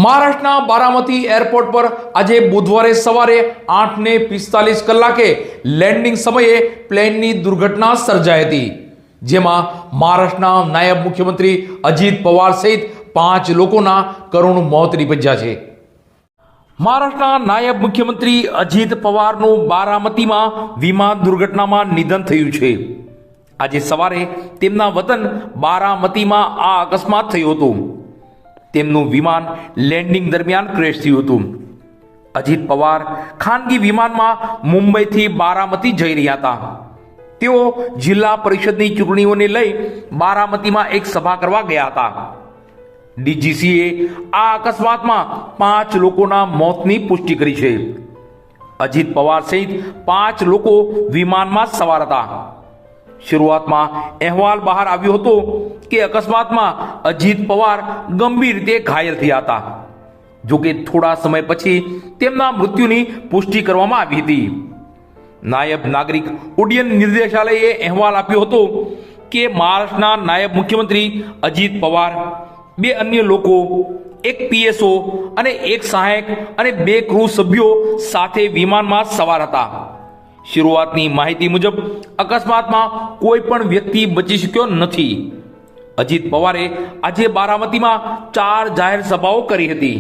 મહારાષ્ટ્રના બારામતી એરપોર્ટ પર આજે બુધવારે સવારે 8:45 લેન્ડિંગ સમયે પ્લેનની દુર્ઘટના સર્જાઈ હતી, જેમાં મહારાષ્ટ્રના નાયબ મુખ્યમંત્રી અજીત પવાર સહિત 5 લોકોના કરુણ મોત નીપજ્યા છે. મહારાષ્ટ્રના નાયબ મુખ્યમંત્રી અજીત પવારનું બારામતીમાં વિમાન દુર્ઘટનામાં નિધન થયું છે. આજે સવારે તેમના વતન બારામતીમાં આ અકસ્માત થયો હતો. તેમનું વિમાન લેન્ડિંગ દરમિયાન ક્રેશ થયું હતું. અજીત પવાર ખાનગી વિમાનમાં મુંબઈથી બારામતી જઈ રહ્યા હતા. તેઓ જિલ્લા પરિષદની ચૂંટણીઓને લઈ બારામતીમાં એક સભા કરવા ગયા હતા. ડીજીસીએ આ અકસ્માતમાં 5 લોકોના મોતની પુષ્ટિ કરી છે. અજીત પવાર સહિત 5 લોકો વિમાનમાં સવાર હતા. શરૂઆતમાં અહેવાલ બહાર આવ્યો હતો કે અકસ્માતમાં અજીત પવાર ગંભીર રીતે ઘાયલ થયા હતા. જોકે થોડા સમય પછી તેમના મૃત્યુની પુષ્ટિ કરવામાં આવી હતી. નાયબ નાગરિક ઉડ્ડયન નિર્દેશાલયે અહેવાલ આપ્યો હતો કે મહારાષ્ટ્રના નાયબ મુખ્યમંત્રી અજીત પવાર, 2 અન્ય લોકો, એક પીએસઓ અને એક સહાયક અને 2 ક્રૂ સભ્યો સાથે વિમાનમાં સવાર હતા. શરૂઆતની માહિતી મુજબ અકસ્માતમાં કોઈ પણ વ્યક્તિ બચી શક્યો નથી. અજીત પવારે આજે બારામતીમાં 4 જાહેર સભાઓ કરી હતી.